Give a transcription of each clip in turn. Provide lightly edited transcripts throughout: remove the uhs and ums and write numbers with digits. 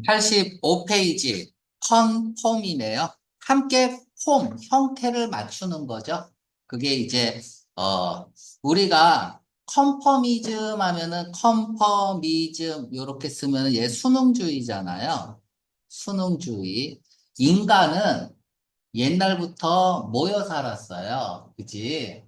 85페이지 컨폼이네요. 함께 폼, 형태를 맞추는 거죠. 그게 이제 우리가 컨퍼미즘 하면은 컨퍼미즘 이렇게 쓰면은 얘 수능주의잖아요. 수능주의. 인간은 옛날부터 모여 살았어요. 그지?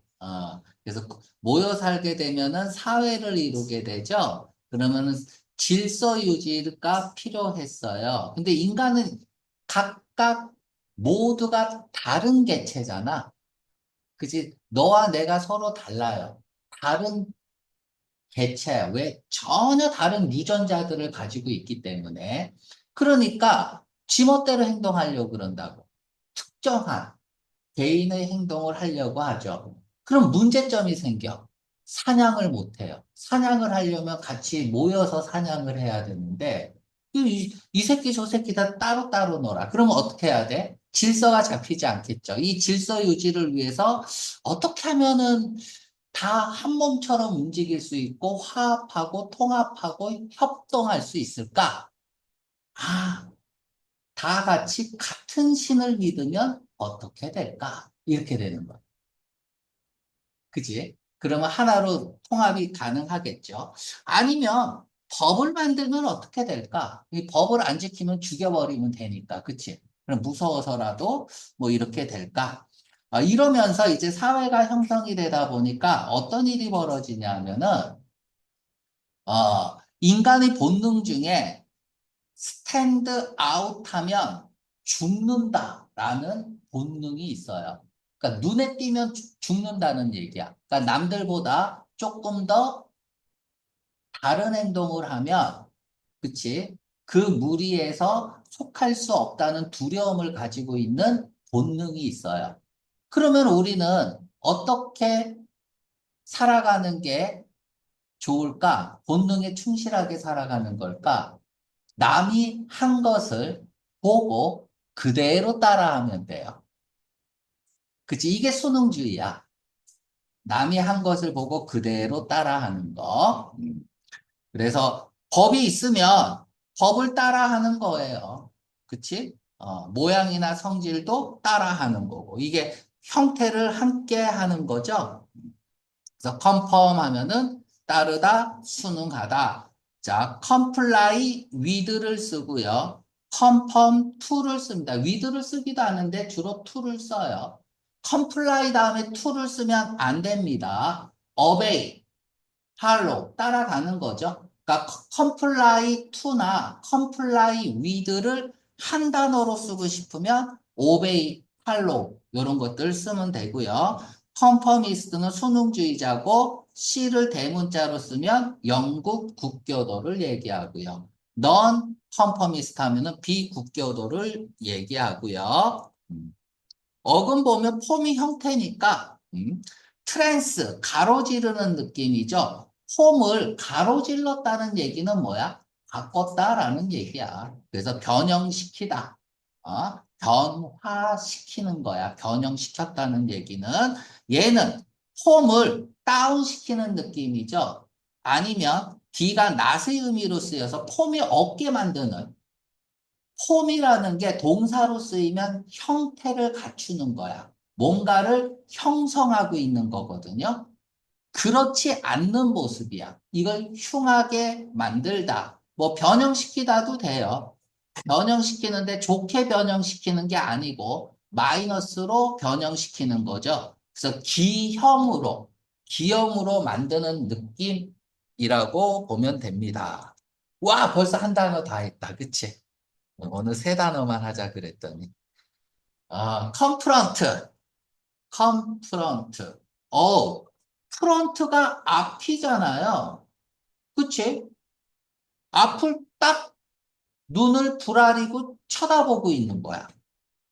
그래서 모여 살게 되면은 사회를 이루게 되죠. 그러면은 질서 유지가 필요했어요. 근데 인간은 각각 모두가 다른 개체잖아. 그지? 너와 내가 서로 달라요. 다른 개체, 왜? 전혀 다른 유전자들을 가지고 있기 때문에. 그러니까 지멋대로 행동하려고 그런다고. 특정한 개인의 행동을 하려고 하죠. 그럼 문제점이 생겨. 사냥을 못 해요. 사냥을 하려면 같이 모여서 사냥을 해야 되는데, 이 새끼 저 새끼 다 따로따로 놀아. 그러면 어떻게 해야 돼? 질서가 잡히지 않겠죠. 이 질서 유지를 위해서 어떻게 하면은 다 한 몸처럼 움직일 수 있고 화합하고 통합하고 협동할 수 있을까? 아, 다 같이 같은 신을 믿으면 어떻게 될까? 이렇게 되는 거예요. 그지? 그러면 하나로 통합이 가능하겠죠. 아니면 법을 만들면 어떻게 될까? 이 법을 안 지키면 죽여버리면 되니까. 그치? 그럼 무서워서라도 뭐 이렇게 될까? 이러면서 이제 사회가 형성이 되다 보니까 어떤 일이 벌어지냐면은, 인간의 본능 중에 스탠드 아웃하면 죽는다라는 본능이 있어요. 그러니까 눈에 띄면 죽는다는 얘기야. 그러니까 남들보다 조금 더 다른 행동을 하면, 그치? 그 무리에서 속할 수 없다는 두려움을 가지고 있는 본능이 있어요. 그러면 우리는 어떻게 살아가는 게 좋을까? 본능에 충실하게 살아가는 걸까? 남이 한 것을 보고 그대로 따라하면 돼요. 그치? 이게 수능주의야. 남이 한 것을 보고 그대로 따라하는 거. 그래서 법이 있으면 법을 따라하는 거예요. 그치? 모양이나 성질도 따라하는 거고. 이게 형태를 함께 하는 거죠. 그래서 컨펌 하면은 따르다, 순응하다. 자, comply with를 쓰고요. conform to를 씁니다. with를 쓰기도 하는데 주로 to를 써요. comply 다음에 to를 쓰면 안 됩니다. obey, follow, 따라가는 거죠. 그러니까 comply to나 comply with를 한 단어로 쓰고 싶으면 obey, follow 이런 것들 쓰면 되고요. 컨퍼미스트는 수능주의자고 C를 대문자로 쓰면 영국 국교도를 얘기하고요. 넌 컨퍼미스트 하면은 비국교도를 얘기하고요. 어근 보면 폼이 형태니까 트랜스 가로지르는 느낌이죠. 폼을 가로질렀다는 얘기는 뭐야? 바꿨다라는 얘기야. 그래서 변형시키다. 변화시키는 거야. 변형시켰다는 얘기는 얘는 폼을 다운시키는 느낌이죠. 아니면 D가 낫의 의미로 쓰여서 폼이 없게 만드는 폼이라는 게 동사로 쓰이면 형태를 갖추는 거야. 뭔가를 형성하고 있는 거거든요. 그렇지 않는 모습이야. 이걸 흉하게 만들다. 뭐 변형시키다도 돼요. 변형시키는데 좋게 변형시키는 게 아니고 마이너스로 변형시키는 거죠. 그래서 기형으로 만드는 느낌이라고 보면 됩니다. 와, 벌써 한 단어 다 했다. 그치? 오늘 세 단어만 하자 그랬더니. 컨프런트, 컨프런트. 프런트가 앞이잖아요. 그치? 앞을 딱 눈을 부라리고 쳐다보고 있는 거야.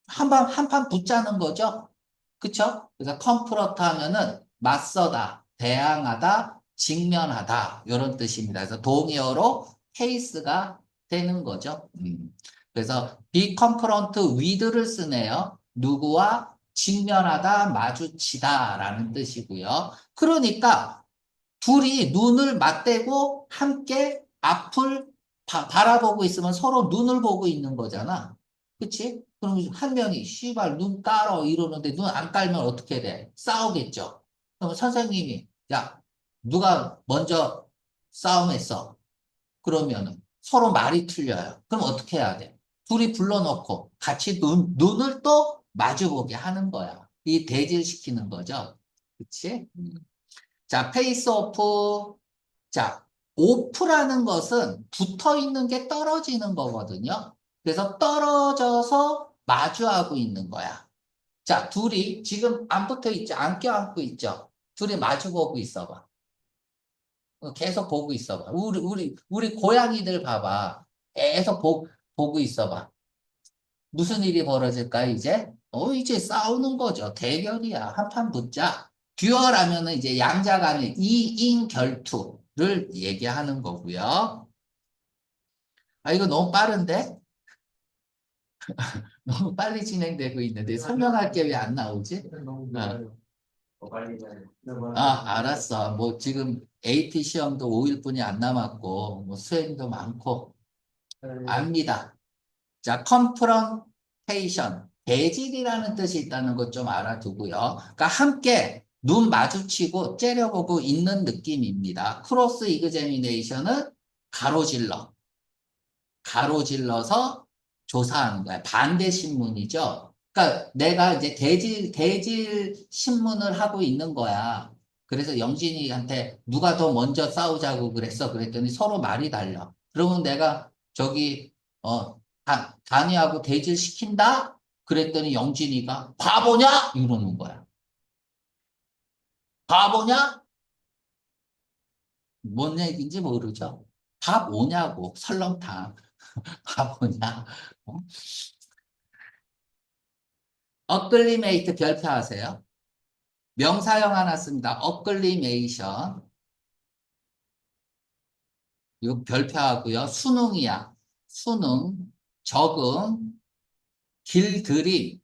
한판 붙자는 거죠? 그쵸? 그래서 컨프런트 하면은 맞서다, 대항하다, 직면하다, 이런 뜻입니다. 그래서 동의어로 케이스가 되는 거죠. 그래서 be confront with를 쓰네요. 누구와 직면하다, 마주치다 라는 뜻이고요. 그러니까 둘이 눈을 맞대고 함께 앞을 바라보고 있으면 서로 눈을 보고 있는 거잖아. 그치? 그럼 한 명이 씨발 눈 깔어 이러는데 눈 안 깔면 어떻게 돼? 싸우겠죠. 그럼 선생님이 야 누가 먼저 싸움했어? 그러면은 서로 말이 틀려요. 그럼 어떻게 해야 돼? 둘이 불러놓고 같이 눈을 또 마주보게 하는 거야. 이 대질시키는 거죠. 그치? 자, 페이스 오프. 자, 오프라는 것은 붙어 있는 게 떨어지는 거거든요. 그래서 떨어져서 마주하고 있는 거야. 자, 둘이 지금 안 붙어 있죠? 안 껴안고 있죠? 둘이 마주보고 있어봐. 계속 보고 있어봐. 우리 고양이들 봐봐. 계속 보고 있어봐. 무슨 일이 벌어질까요, 이제? 이제 싸우는 거죠. 대결이야. 한판 붙자. 듀얼하면은 이제 양자 간의 이인 결투를 얘기하는 거고요. 아, 이거 너무 빠른데? 너무 빨리 진행되고 있는데 설명할 게 왜 안 나오지? 알았어. 뭐 지금 AT 시험도 5일뿐이 안 남았고, 뭐 수행도 많고, 압니다. 자, confrontation. 대질이라는 뜻이 있다는 것 좀 알아두고요. 그러니까 함께 눈 마주치고 째려보고 있는 느낌입니다. 크로스 이그제미네이션은 가로질러. 가로질러서 조사하는 거야. 반대 신문이죠. 그러니까 내가 이제 대질 신문을 하고 있는 거야. 그래서 영진이한테 누가 더 먼저 싸우자고 그랬어. 그랬더니 서로 말이 달라. 그러면 내가 저기 단위하고 대질 시킨다? 그랬더니 영진이가 바보냐? 이러는 거야. 바보냐? 뭔 얘기인지 모르죠. 바보냐고 설렁탕. 바보냐? 어? 어클리메이트 별표하세요. 명사형 하나 씁니다. 어클리메이션. 이거 별표하고요. 수능이야. 수능, 적응, 길들임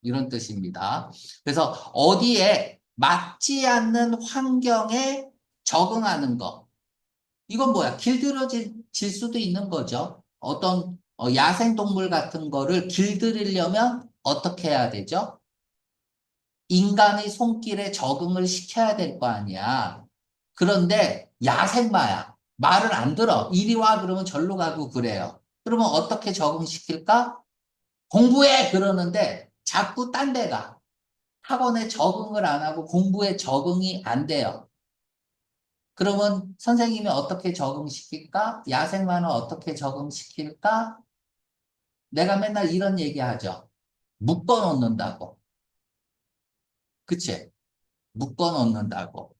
이런 뜻입니다. 그래서 어디에 맞지 않는 환경에 적응하는 거. 이건 뭐야? 길들여질 수도 있는 거죠. 어떤 야생동물 같은 거를 길들이려면 어떻게 해야 되죠? 인간의 손길에 적응을 시켜야 될 거 아니야. 그런데 야생마야. 말을 안 들어. 이리 와 그러면 절로 가고 그래요. 그러면 어떻게 적응시킬까? 공부해 그러는데 자꾸 딴 데 가. 학원에 적응을 안 하고 공부에 적응이 안 돼요. 그러면 선생님이 어떻게 적응시킬까? 야생마는 어떻게 적응시킬까? 내가 맨날 이런 얘기 하죠. 묶어 놓는다고. 그치? 묶어 놓는다고.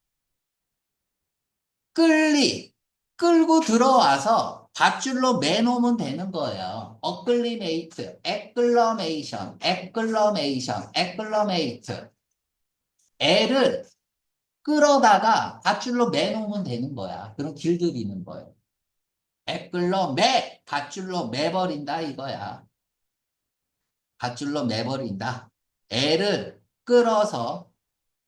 끌고 들어와서 밧줄로 매놓으면 되는 거예요. 어클리메이트, 에클러메이션, 에클러메이션, 에클러메이트. 애를 끌어다가 밧줄로 매놓으면 되는 거야. 그럼 길들이는 거예요. 밧줄로 매버린다 이거야. 밧줄로 매버린다. 애를 끌어서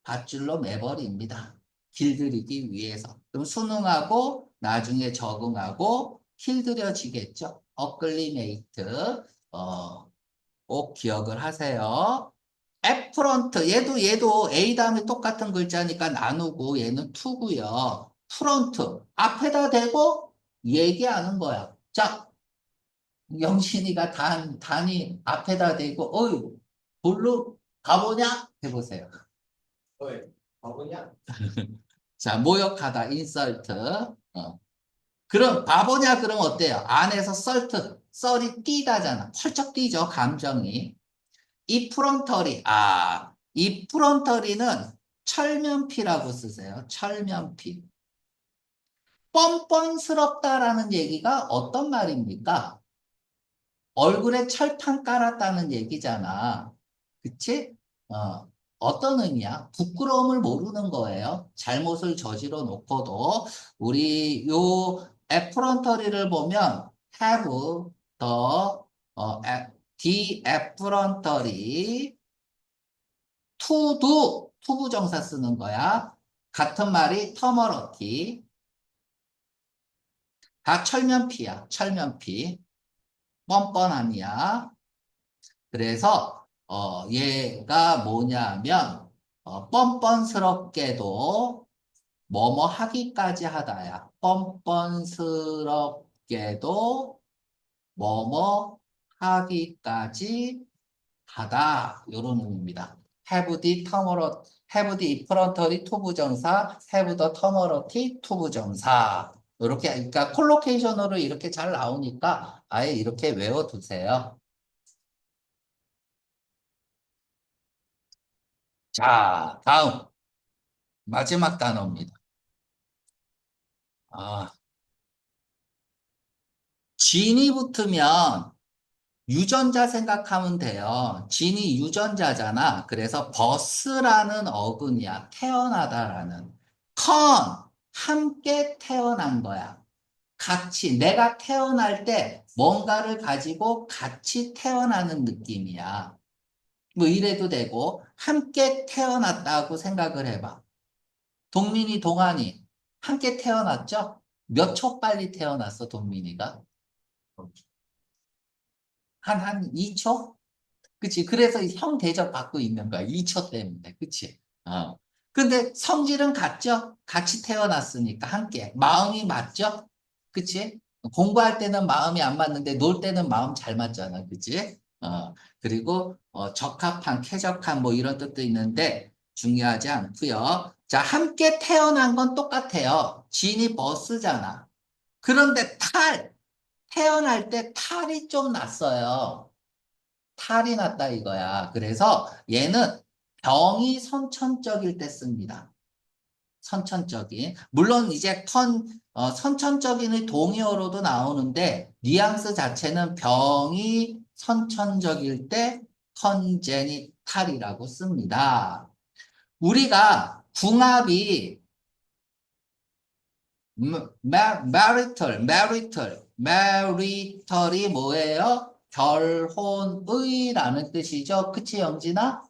밧줄로 매버립니다. 길들이기 위해서. 그럼 순응하고 나중에 적응하고 길들여지겠죠. 어클리메이트. 꼭 기억을 하세요. 애프런트. 얘도 A 다음에 똑같은 글자니까 나누고 얘는 투고요. 프런트. 앞에다 대고 얘기하는 거야. 자, 영신이가 단이 앞에다 대고 볼로 가보냐? 해보세요. 왜? 바보냐? 자, 모욕하다, 인설트. 그럼 바보냐? 그럼 어때요? 안에서 썰이 뛰다잖아. 펄쩍 뛰죠, 감정이. 이 프론터리는 철면피라고 쓰세요. 철면피. 뻔뻔스럽다라는 얘기가 어떤 말입니까? 얼굴에 철판 깔았다는 얘기잖아. 그치? 어떤 의미야? 부끄러움을 모르는 거예요. 잘못을 저지러 놓고도 우리 요 애프런터리를 보면 have the the effrontery to do 투부정사 쓰는 거야. 같은 말이 터머러티 다 철면피야. 철면피. 뻔뻔함이야. 그래서 얘가 뭐냐면 뻔뻔스럽게도 뭐뭐 하기까지 하다야. 뻔뻔스럽게도 뭐뭐 하기까지 하다. 요런 의미입니다. have the effrontery to 부정사, have the temerity to 부정사. 이렇게, 그러니까 콜로케이션으로 이렇게 잘 나오니까 아예 이렇게 외워두세요. 자, 다음. 마지막 단어입니다. 아, 진이 붙으면 유전자 생각하면 돼요. 진이 유전자잖아. 그래서 버스라는 어근이야. 태어나다라는. 함께 태어난 거야. 같이. 내가 태어날 때 뭔가를 가지고 같이 태어나는 느낌이야. 뭐 이래도 되고, 함께 태어났다고 생각을 해봐. 동민이, 동안이 함께 태어났죠? 몇 초 빨리 태어났어, 동민이가? 한 2초? 그치. 그래서 형 대접 받고 있는 거야. 2초 때문에. 그치. 근데 성질은 같죠? 같이 태어났으니까 함께. 마음이 맞죠? 그치? 공부할 때는 마음이 안 맞는데 놀 때는 마음 잘 맞잖아. 그치? 그리고 적합한, 쾌적한 뭐 이런 뜻도 있는데 중요하지 않고요. 자, 함께 태어난 건 똑같아요. 진이 버스잖아. 그런데 태어날 때 탈이 좀 났어요. 탈이 났다 이거야. 그래서 얘는 병이 선천적일 때 씁니다. 선천적인. 물론 이제 선천적인의 동의어로도 나오는데 뉘앙스 자체는 병이 선천적일 때 컨제니탈이라고 씁니다. 우리가 궁합이 marital이 뭐예요? 결혼의라는 뜻이죠. 그치, 영진아?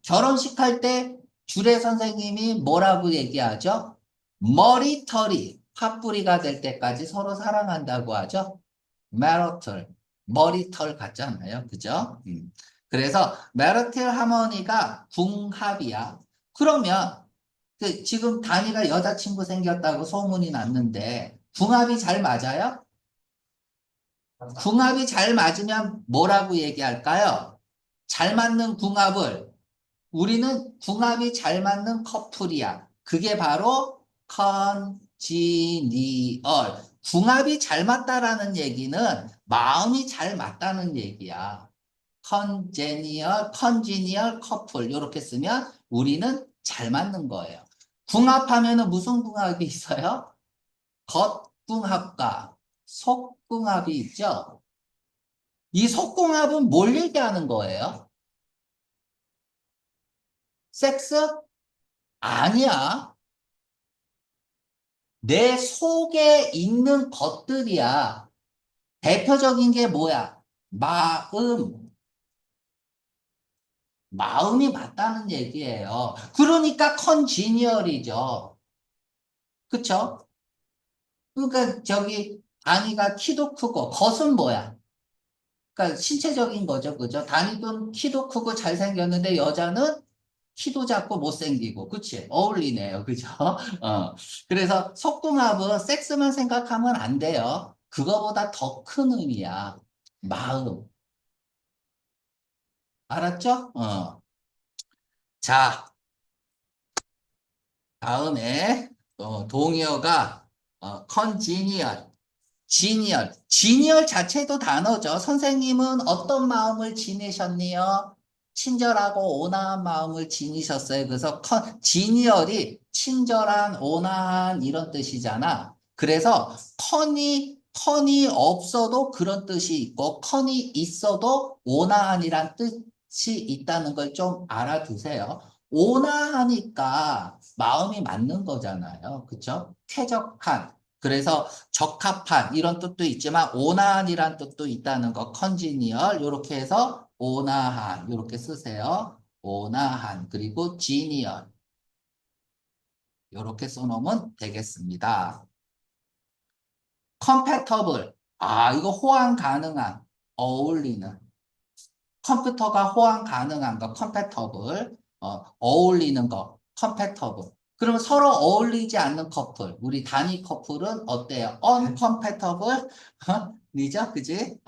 결혼식 할 때 주례 선생님이 뭐라고 얘기하죠? 머리털이 화뿌리가 될 때까지 서로 사랑한다고 하죠. marital, 머리털 같잖아요. 그죠? 그래서 marital 하모니가 궁합이야. 그러면 지금 단이가 여자친구 생겼다고 소문이 났는데 궁합이 잘 맞아요? 궁합이 잘 맞으면 뭐라고 얘기할까요? 잘 맞는 궁합을 우리는 궁합이 잘 맞는 커플이야. 그게 바로 컨지니얼. 궁합이 잘 맞다라는 얘기는 마음이 잘 맞다는 얘기야. 컨지니얼 커플 이렇게 쓰면 우리는 잘 맞는 거예요. 궁합하면은 무슨 궁합이 있어요? 겉궁합과 속궁합이 있죠. 이 속궁합은 뭘 얘기하는 거예요? 섹스? 아니야. 내 속에 있는 것들이야. 대표적인 게 뭐야? 마음이 맞다는 얘기예요. 그러니까 컨지니얼이죠. 그쵸? 그러니까 단위가 키도 크고 겉은 뭐야? 그러니까 신체적인 거죠. 그죠? 단위도 키도 크고 잘생겼는데 여자는 키도 작고 못생기고. 그치? 어울리네요. 그죠? 어. 그래서 속궁합은 섹스만 생각하면 안 돼요. 그거보다 더 큰 의미야. 마음. 알았죠? 자, 다음에 동의어가 컨지니얼. 지니얼 자체도 단어죠. 선생님은 어떤 마음을 지니셨니요? 친절하고 온화한 마음을 지니셨어요. 그래서 지니얼이 친절한, 온화한 이런 뜻이잖아. 그래서 컨이 없어도 그런 뜻이 있고 컨이 있어도 온화한이란 뜻이 있다는 걸 좀 알아두세요. 온화하니까 마음이 맞는 거잖아요. 그쵸? 쾌적한. 그래서 적합한 이런 뜻도 있지만 온화한이란 뜻도 있다는 거 컨지니얼 이렇게 해서 온화한 이렇게 쓰세요. 온화한 그리고 지니얼 이렇게 써놓으면 되겠습니다. compatible. 아, 이거 호환 가능한, 어울리는. 컴퓨터가 호환 가능한 거, compatible. 어울리는 거, compatible. 그러면 서로 어울리지 않는 커플, 우리 단위 커플은 어때요? uncompatible? 니죠? 그지?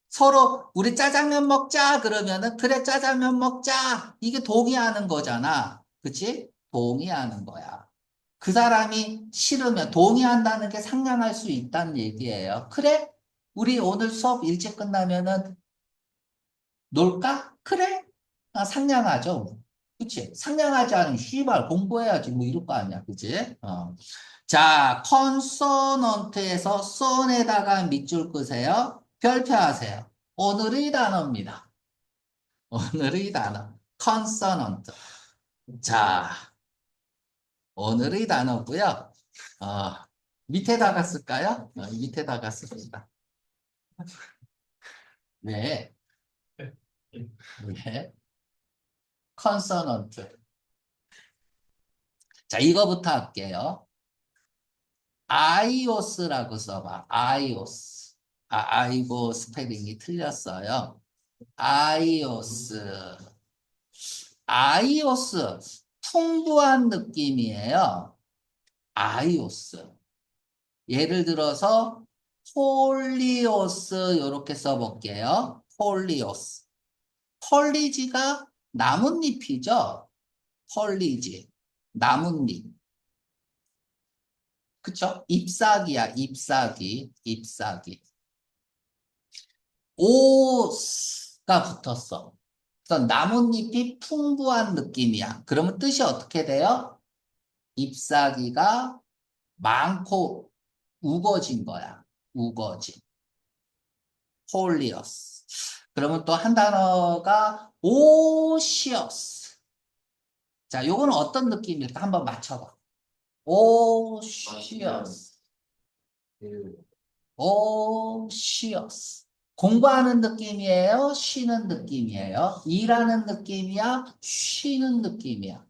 서로 우리 짜장면 먹자 그러면은 그래 짜장면 먹자 이게 동의하는 거잖아. 그치? 동의하는 거야. 그 사람이 싫으면 동의한다는 게 상냥할 수 있다는 얘기예요. 그래? 우리 오늘 수업 일찍 끝나면은 놀까? 그래? 상냥하죠. 그치? 상냥하지 않으면 씨발 공부해야지 뭐 이럴 거 아니야. 그치? 자, 컨소넌트에서 son에다가 밑줄 끄세요. 별표하세요. 오늘의 단어입니다. 오늘의 단어. 컨소넌트. 자, 오늘의 단어고요. 어, 밑에다가 쓸까요? 밑에다가 씁시다. 왜? 왜? 컨소넌트. 자, 이거부터 할게요. 아이오스라고 써봐. 아이오스. 아이고 스펠링이 틀렸어요. 아이오스. 아이오스. 풍부한 느낌이에요. 아이오스. 예를 들어서 폴리오스 이렇게 써볼게요. 폴리오스. 폴리지가 나뭇잎이죠. 폴리지. 나뭇잎. 그쵸? 잎사귀야, 잎사귀. 잎사귀. 오스가 붙었어. 그래서 나뭇잎이 풍부한 느낌이야. 그러면 뜻이 어떻게 돼요? 잎사귀가 많고 우거진 거야. 우거진. 폴리어스. 그러면 또 한 단어가 오시어스. 자, 요거는 어떤 느낌일까? 한번 맞춰봐. 오시어스. 오시어스. 공부하는 느낌이에요? 쉬는 느낌이에요? 일하는 느낌이야? 쉬는 느낌이야?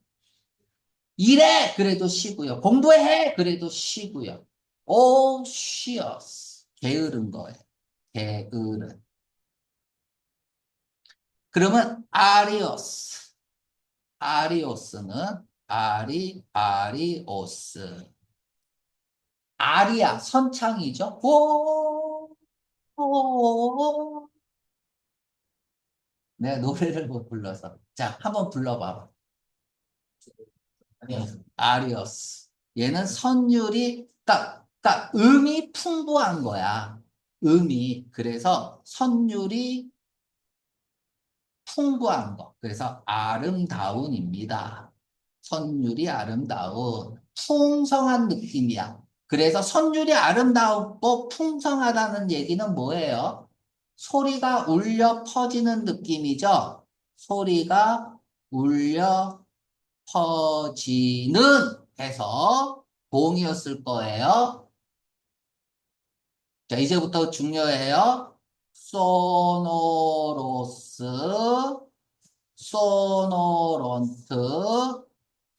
일해! 그래도 쉬고요. 공부해! 그래도 쉬고요. 오시어스. 게으른 거예요. 게으른. 그러면 아리오스. 아리오스는 아리오스. 아리아, 선창이죠? 오. 내가 노래를 못 불러서. 자, 한번 불러봐봐. 아리오스. 얘는 선율이, 그러니까 음이 풍부한 거야. 음이. 그래서 선율이 풍부한 거. 그래서 아름다운입니다. 선율이 아름다운, 풍성한 느낌이야. 그래서 선율이 아름다웠고 풍성하다는 얘기는 뭐예요? 소리가 울려 퍼지는 느낌이죠? 소리가 울려 퍼지는 해서 동이었을 거예요. 자, 이제부터 중요해요. 소노로스, 소노런트,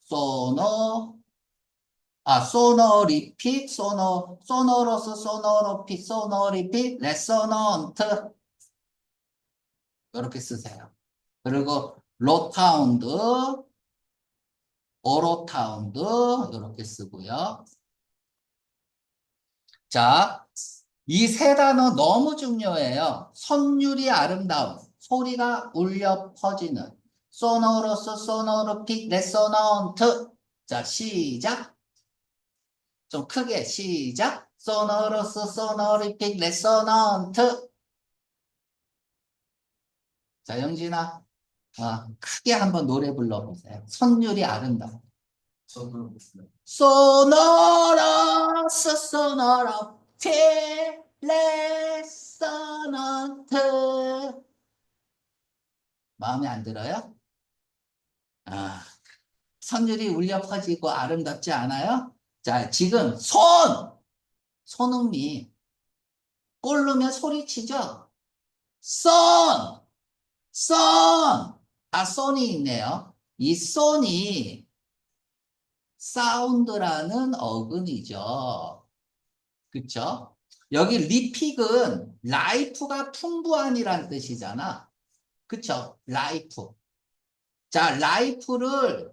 소노, 소노리핏, 소노로스, 소노로핏, 소노리핏, 레소넌트. 이렇게 쓰세요. 그리고 로타운드, 오로타운드, 이렇게 쓰고요. 자, 이 세 단어 너무 중요해요. 선율이 아름다운, 소리가 울려 퍼지는, 소노로스, 소노르픽, 레소넌트. 자, 시작. 좀 크게 시작. 소노로스, 소노리픽, 레소넌트. 자, 영진아, 크게 한번 노래 불러보세요. 선율이 아름다운. 소노러스, 소노로픽, 레소넌트. 마음에 안 들어요? 아, 선율이 울려 퍼지고 아름답지 않아요? 자, 지금 손흥민 골르면 소리치죠? 쏜! 쏜! 쏜이 있네요. 이 쏜이 사운드라는 어근이죠. 그쵸? 여기 리픽은 라이프가 풍부한이란 뜻이잖아. 그쵸? 라이프. 자, 라이프는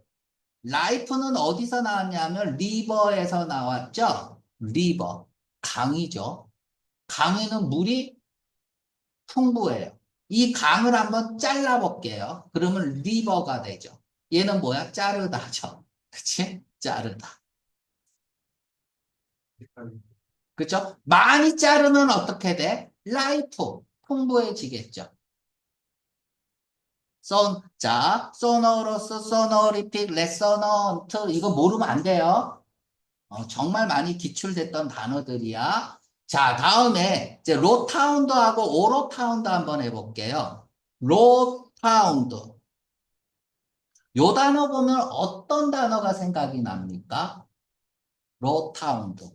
어디서 나왔냐면 리버에서 나왔죠? 리버. 강이죠. 강에는 물이 풍부해요. 이 강을 한번 잘라볼게요. 그러면 리버가 되죠. 얘는 뭐야? 자르다죠. 그치? 자르다. 그쵸? 많이 자르면 어떻게 돼? 라이프. 풍부해지겠죠. 자, 소노로스, 소노리픽, 레서넌트. 이거 모르면 안 돼요. 정말 많이 기출됐던 단어들이야. 자, 다음에 이제 로타운드하고 오로타운드 한번 해볼게요. 로타운드. 요 단어 보면 어떤 단어가 생각이 납니까? 로타운드.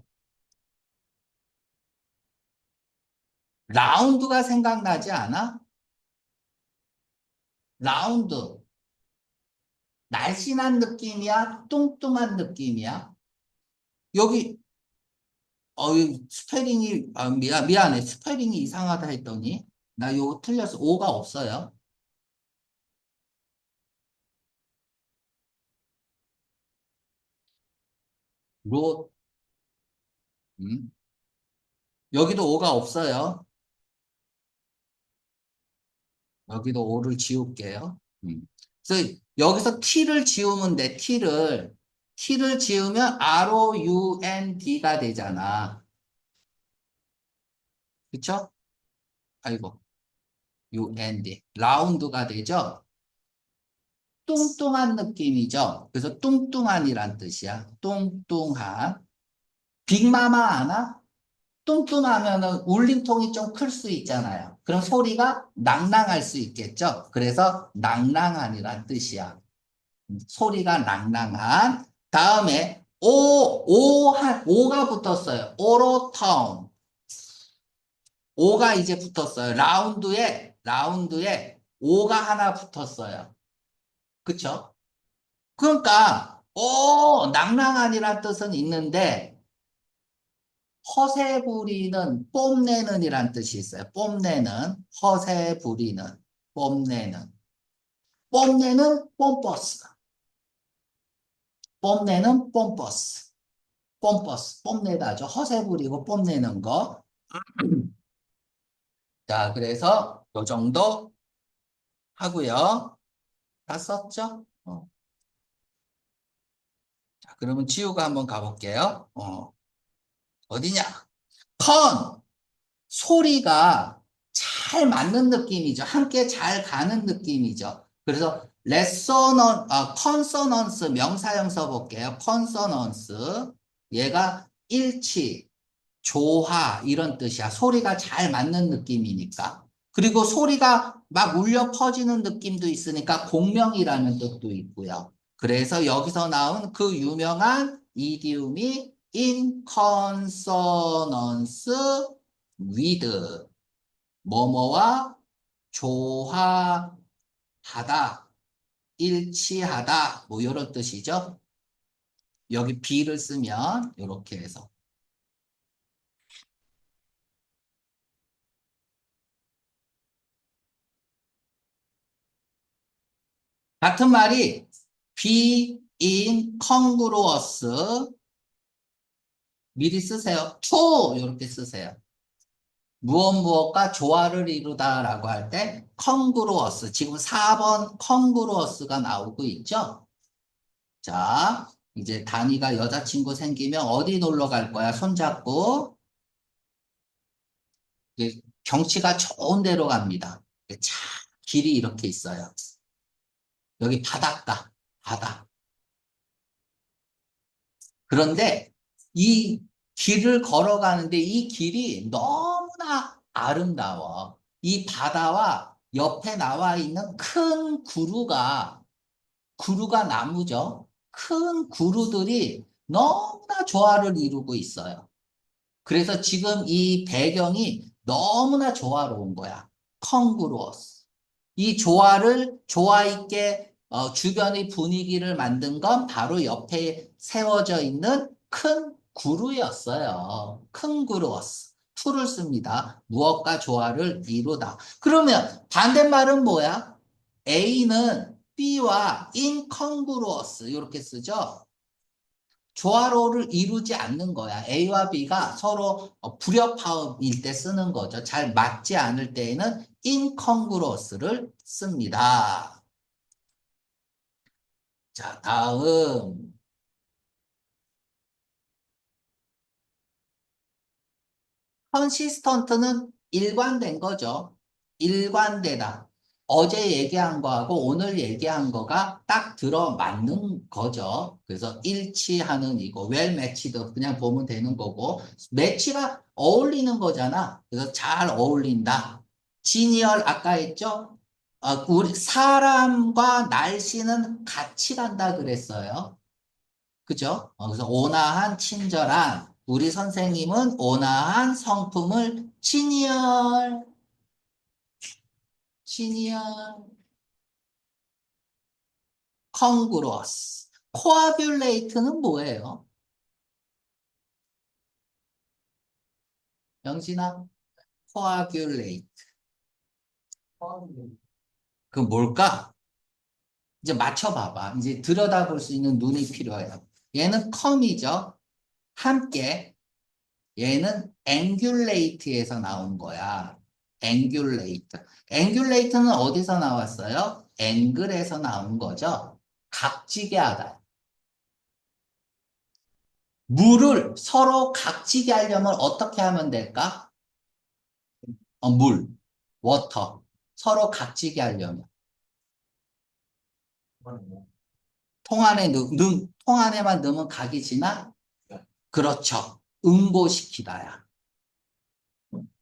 라운드가 생각나지 않아? 라운드. 날씬한 느낌이야? 뚱뚱한 느낌이야? 여기, 이 스페링이, 미안해. 스페링이 이상하다 했더니, 나 이거 틀렸어. 오가 없어요. 로, 음. 여기도 오가 없어요. 여기도 오를 지울게요. 그래서 여기서 t를 지우면 돼, t를. t를 지우면 ROUND가 되잖아. 그쵸? 아이고, UND. 라운드가 되죠? 뚱뚱한 느낌이죠? 그래서 뚱뚱한이란 뜻이야. 뚱뚱한. 빅마마 아나? 뚱뚱하면은 울림통이 좀 클 수 있잖아요. 그럼 소리가 낭낭할 수 있겠죠? 그래서 낭낭한이란 뜻이야. 소리가 낭낭한. 다음에 오가 붙었어요. 오로타운. 오가 이제 붙었어요. 라운드에 오가 하나 붙었어요. 그쵸? 그러니까 낭낭한이란 뜻은 있는데 허세 부리는 뽐내는 이란 뜻이 있어요. 뽐내는 허세 부리는 뽐내는 뽐내는 뽐버스 뽐내는 뽐버스 뽐버스 뽐내다죠. 허세 부리고 뽐내는 거. 자, 그래서 요 정도 하고요. 다 썼죠? 자, 그러면 지우가 한번 가볼게요. 어디냐? 컨! 소리가 잘 맞는 느낌이죠. 함께 잘 가는 느낌이죠. 그래서 컨서넌스 명사형 써볼게요. 컨서넌스. 얘가 일치, 조화 이런 뜻이야. 소리가 잘 맞는 느낌이니까. 그리고 소리가 막 울려 퍼지는 느낌도 있으니까 공명이라는 뜻도 있고요. 그래서 여기서 나온 그 유명한 이디움이 in consonance with 뭐뭐와 조화하다, 일치하다 뭐 이런 뜻이죠. 여기 be를 쓰면 이렇게 해서 같은 말이 be in congruous 미리 쓰세요. to 이렇게 쓰세요. 무엇과 조화를 이루다라고 할 때 congruous 지금 4번 congruous가 나오고 있죠. 자, 이제 단이가 여자친구 생기면 어디 놀러 갈 거야? 손잡고 이제 경치가 좋은 데로 갑니다. 차 길이 이렇게 있어요. 여기 바닷가, 바다. 그런데 이 길을 걸어가는데 이 길이 너무나 아름다워. 이 바다와 옆에 나와 있는 큰 구루가 나무죠. 큰 구루들이 너무나 조화를 이루고 있어요. 그래서 지금 이 배경이 너무나 조화로운 거야. 컹그루어스. 이 조화 있게 주변의 분위기를 만든 건 바로 옆에 세워져 있는 큰 구루였어요. 큰 구루었어. to를 씁니다. 무엇과 조화를 이루다. 그러면 반대말은 뭐야? A는 B와 incongruous 이렇게 쓰죠. 조화로를 이루지 않는 거야. A와 B가 서로 불협화음일 때 쓰는 거죠. 잘 맞지 않을 때에는 incongruous를 씁니다. 자, 다음. 컨시스턴트는 일관된 거죠. 일관되다. 어제 얘기한 거하고 오늘 얘기한 거가 딱 들어맞는 거죠. 그래서 일치하는 이거, well matched 그냥 보면 되는 거고, 매치가 어울리는 거잖아. 그래서 잘 어울린다. 지니얼 아까 했죠? 우리 사람과 날씨는 같이 간다 그랬어요. 그죠? 그래서 온화한, 친절한, 우리 선생님은 온화한 성품을 지니얼, congruous. coagulate는 뭐예요? 영진아, coagulate. 그 뭘까? 이제 맞춰봐봐. 이제 들여다볼 수 있는 눈이 필요해요. 얘는 com이죠. 함께. 얘는 angulate에서 나온 거야. angulate. angulate는 어디서 나왔어요? angle에서 나온 거죠. 각지게 하다. 물을 서로 각지게 하려면 어떻게 하면 될까? 물, water. 서로 각지게 하려면. 통 안에만 넣으면 각이 지나? 그렇죠. 응고시키다야.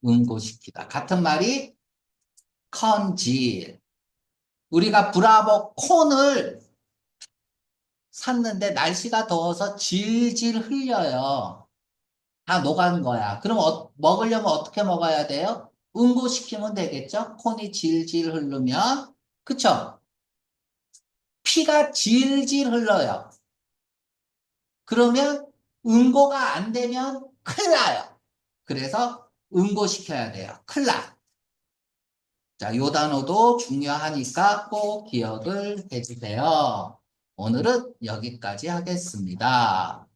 응고시키다. 같은 말이 congeal. 우리가 브라보 콘을 샀는데 날씨가 더워서 질질 흘려요. 다 녹은 거야. 그럼 먹으려면 어떻게 먹어야 돼요? 응고시키면 되겠죠? 콘이 질질 흐르면. 그쵸? 피가 질질 흘러요. 그러면 응고가 안 되면 큰일 나요. 그래서 응고시켜야 돼요. 큰일 나. 자, 요 단어도 중요하니까 꼭 기억을 해주세요. 오늘은 여기까지 하겠습니다.